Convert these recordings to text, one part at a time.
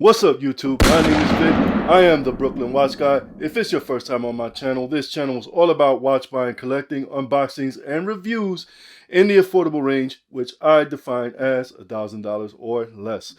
What's up, YouTube? My name is Vic. I am the Brooklyn Watch Guy. If it's your first time on my channel, this channel is all about watch buying, collecting, unboxings, and reviews in the affordable range, which I define as $1,000 or less.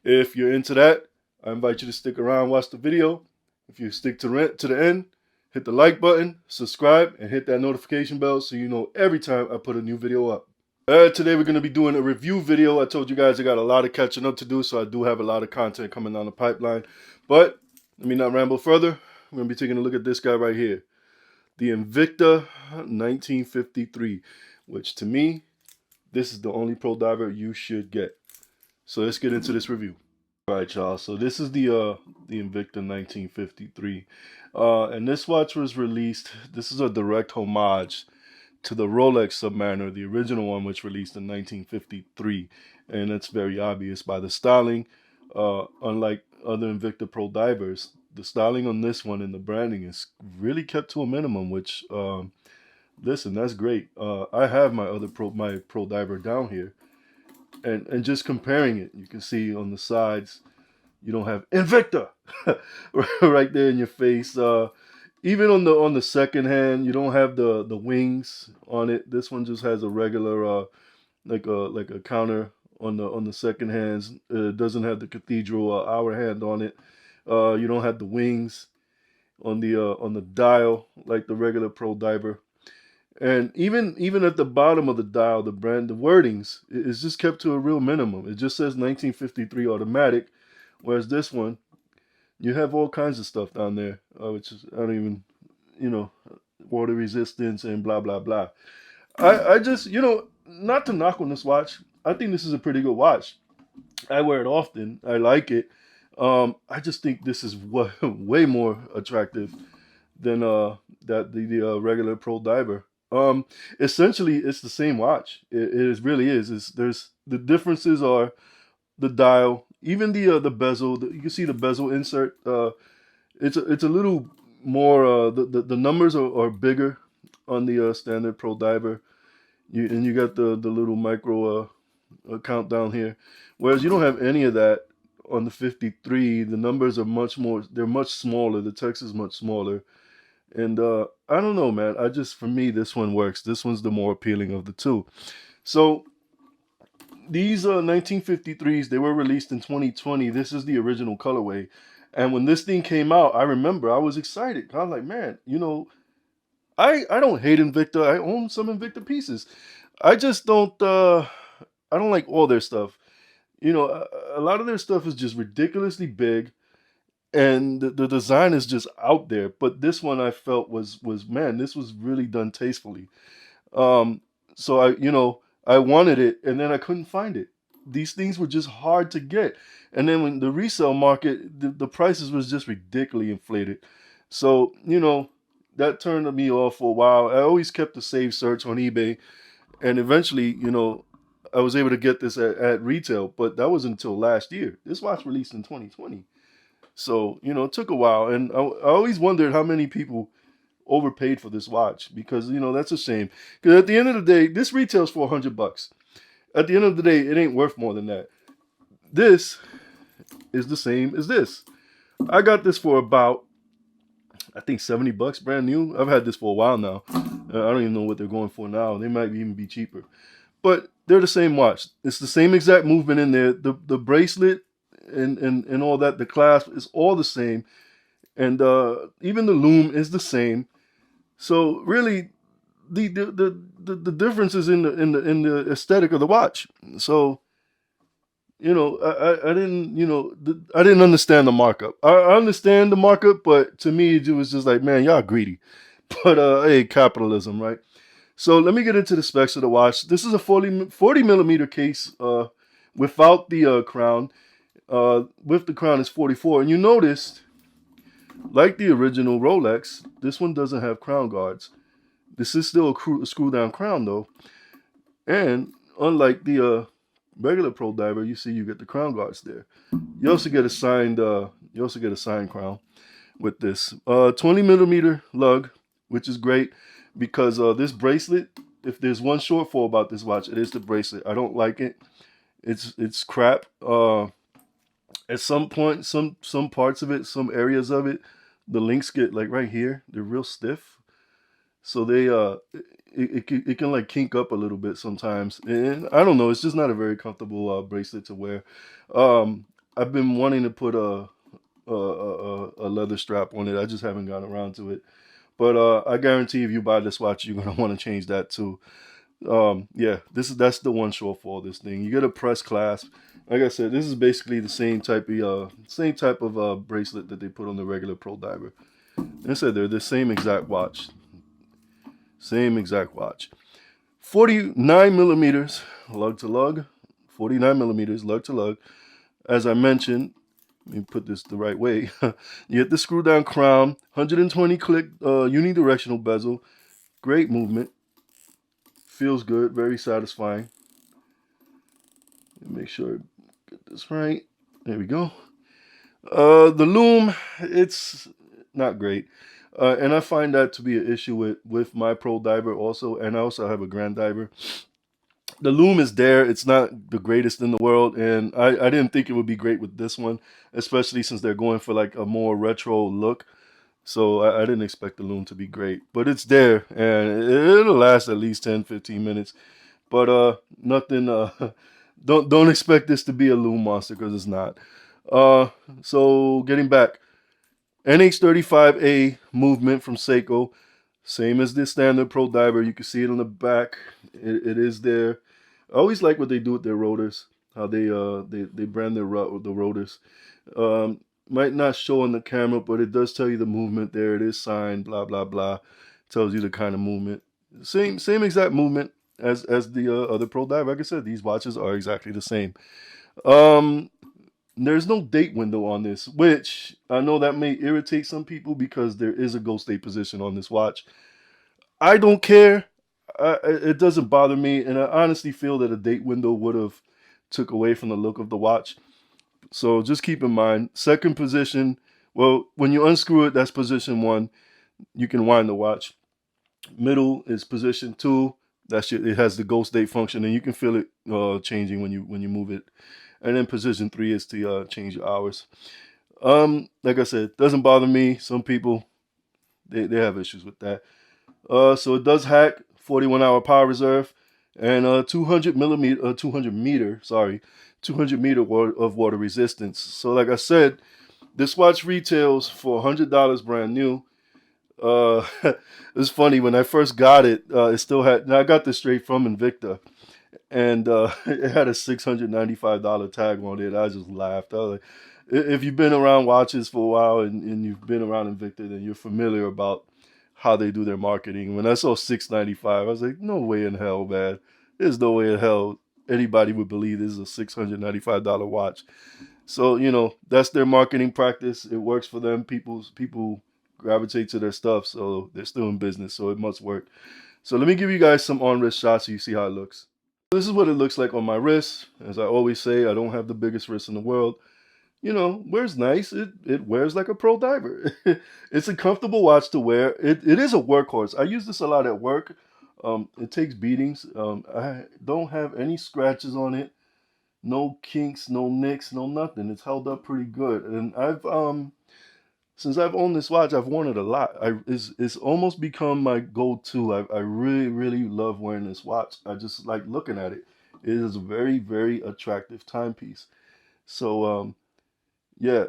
If you're into that, I invite you to stick around, watch the video. If you stick to the end, hit the like button, subscribe, and hit that notification bell so you know every time I put a new video up. Today we're going to be doing a review video. I told you guys I got a lot of catching up to do, so I do have a lot of content coming down the pipeline. But let me not ramble further. We're going to be taking a look at this guy right here. The Invicta 1953, which to me, this is the only pro diver you should get. So let's get into this review. All right, y'all. So this is the Invicta 1953. And this watch was released. This is a direct homage to the Rolex Submariner, the original one, which released in 1953, and it's very obvious by the styling. Unlike other Invicta Pro divers, the styling on this one and the branding is really kept to a minimum. Which, listen, that's great. I have my other pro diver down here, and just comparing it, you can see on the sides, you don't have Invicta right there in your face. Even on the second hand, you don't have the wings on it. This one just has a regular like a counter on the second hands. It doesn't have the cathedral hour hand on it. You don't have the wings on the dial like the regular pro diver. And even at the bottom of the dial, the wordings is just kept to a real minimum. It just says 1953 automatic, whereas this one, you have all kinds of stuff down there, which is, I don't even, water resistance and blah, blah, blah. I just, not to knock on this watch. I think this is a pretty good watch. I wear it often. I like it. I just think this is way more attractive than the regular pro diver. Essentially, it's the same watch. It really is. The differences are the dial, even the bezel. You can see the bezel insert. It's a little more. The numbers are bigger on the standard pro diver. You got the little micro countdown here, whereas you don't have any of that on the 53. The numbers are much more. They're much smaller. The text is much smaller, and I don't know, man. For me, this one works. This one's the more appealing of the two. So these 1953s, they were released in 2020. This is the original colorway. And when this thing came out, I remember I was excited. I was like, man, I don't hate Invicta. I own some Invicta pieces. I just don't, I don't like all their stuff. A lot of their stuff is just ridiculously big. And the design is just out there. But this one I felt was man, this was really done tastefully. So I wanted it, and then I couldn't find it. These things were just hard to get. And then when the resale market, the prices was just ridiculously inflated. So, that turned me off for a while. I always kept a save search on eBay. And eventually, I was able to get this at retail. But that was until last year. This watch released in 2020. So, it took a while. And I always wondered how many people overpaid for this watch, because that's a shame. Because at the end of the day, this retails for $100. At the end of the day, it ain't worth more than that. This is the same as this. I got this for about, I think, $70 brand new. I've had this for a while now. I don't even know what they're going for now. They might even be cheaper, but they're the same watch. It's the same exact movement in there. The bracelet and all that, the clasp is all the same, and even the lume is the same. So really, the difference is in the aesthetic of the watch. So, I didn't understand the markup. I understand the markup, but to me it was just like, man, y'all greedy. But hey, capitalism, right? So let me get into the specs of the watch. This is a 40 millimeter case without the crown. With the crown is 44, and you noticed, like the original Rolex, this one doesn't have crown guards. This is still a screw down crown though. And unlike the regular pro diver, you see you get the crown guards there. You also get a signed crown with this. 20 millimeter lug, which is great because this bracelet, if there's one shortfall about this watch, it is the bracelet. I don't like it. It's crap. At some point, some parts of it, some areas of it, the links get like right here, they're real stiff. So they it can like kink up a little bit sometimes. And I don't know, it's just not a very comfortable bracelet to wear. Um, I've been wanting to put a leather strap on it. I just haven't gotten around to it. But I guarantee if you buy this watch, you're gonna want to change that too. Yeah, that's the one shortfall of this thing. You get a press clasp. Like I said, this is basically the same type of bracelet that they put on the regular Pro Diver. And I said they're the same exact watch. Same exact watch. 49 millimeters lug to lug. 49 millimeters lug to lug. As I mentioned, let me put this the right way. You get the screw down crown, 120 click unidirectional bezel. Great movement. Feels good, very satisfying. Make sure I get this right. There we go. The loom, it's not great. And I find that to be an issue with my Pro Diver also, and I also have a Grand Diver. The loom is there. It's not the greatest in the world, and I didn't think it would be great with this one, especially since they're going for like a more retro look. So I didn't expect the loom to be great, but it's there, and it'll last at least 10, 15 minutes. But nothing. Don't expect this to be a loom monster because it's not. Uh, so getting back, NH35A movement from Seiko, same as the standard Pro Diver. You can see it on the back. It is there. I always like what they do with their rotors. How they brand the rotors. Might not show on the camera, but it does tell you the movement there. It is signed. Blah blah blah. Tells you the kind of movement. Same exact movement as the other Pro Diver. Like I said, these watches are exactly the same. Um, there's no date window on this, which I know that may irritate some people because there is a ghost date position on this watch. I don't care. It doesn't bother me, and I honestly feel that a date window would have took away from the look of the watch. So just keep in mind, second position. Well, when you unscrew it, that's position one. You can wind the watch. Middle is position two. It has the ghost date function, and you can feel it changing when you move it. And then position three is to change your hours. Like I said, doesn't bother me. Some people they have issues with that. So it does hack 41-hour power reserve and 200 meter, sorry, 200 meter of water resistance. So like I said, this watch retails for $100 brand new. It's funny when I first got it, it still had. Now I got this straight from Invicta, and it had a $695 tag on it. I just laughed. I was like, if you've been around watches for a while and you've been around Invicta, then you're familiar about how they do their marketing. When I saw $695, I was like, no way in hell, man. There's no way in hell anybody would believe this is a $695 watch. So that's their marketing practice. It works for them. People gravitate to their stuff, so they're still in business. So it must work. So let me give you guys some on wrist shots so you see how it looks. This is what it looks like on my wrist. As I always say, I don't have the biggest wrist in the world. Wears nice. It wears like a Pro Diver. It's a comfortable watch to wear. It is a workhorse. I use this a lot at work. It takes beatings. I don't have any scratches on it. No kinks, no nicks, no nothing. It's held up pretty good. And since I've owned this watch, I've worn it a lot. It's almost become my go-to. I really, really love wearing this watch. I just like looking at it. It is a very, very attractive timepiece. So yeah,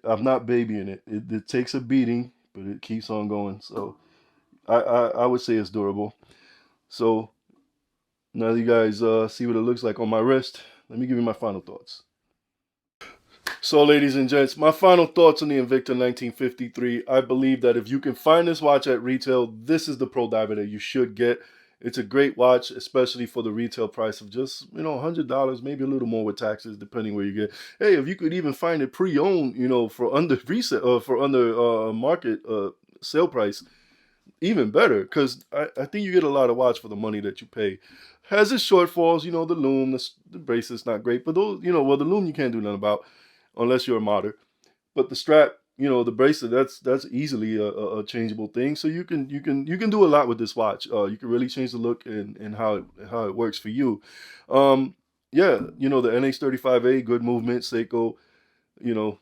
I'm not babying it. It takes a beating, but it keeps on going. So I would say it's durable. So now you guys see what it looks like on my wrist. Let me give you my final thoughts. So, ladies and gents, my final thoughts on the Invicta 1953. I believe that if you can find this watch at retail, this is the Pro Diver that you should get. It's a great watch, especially for the retail price of just, $100, maybe a little more with taxes, depending where you get. Hey, if you could even find it pre-owned, for under resale, for under market sale price, even better, because I think you get a lot of watch for the money that you pay. Has its shortfalls, the loom, the bracelet's not great, but those, well, the loom you can't do nothing about unless you're a modder. But the strap, the bracelet, that's easily a changeable thing. So you can do a lot with this watch. You can really change the look and how it works for you. Yeah, the NH35A, good movement, Seiko. you know,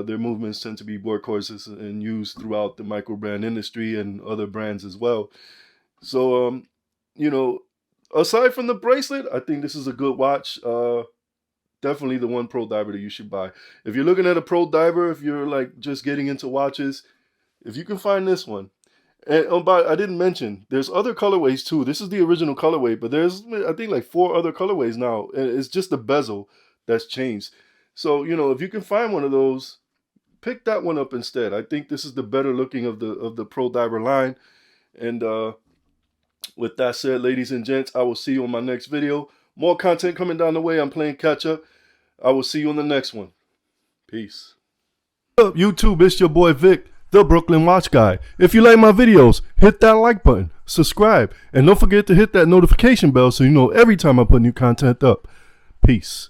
their movements tend to be workhorses and used throughout the micro brand industry and other brands as well. So, you know, aside from the bracelet, I think this is a good watch. Definitely the one pro diver that you should buy. If you're looking at a pro diver, if you're like just getting into watches, if you can find this one. And but I didn't mention there's other colorways too. This is the original colorway, but there's I think like 4 other colorways now. And it's just the bezel that's changed. So, you know, if you can find one of those, pick that one up instead. I think this is the better looking of the pro diver line. And with that said, ladies and gents, I will see you on my next video. More content coming down the way. I'm playing catch up. I will see you on the next one. Peace. What's up, YouTube? It's your boy Vic, the Brooklyn Watch Guy. If you like my videos, hit that like button, subscribe, and don't forget to hit that notification bell so you know every time I put new content up. Peace.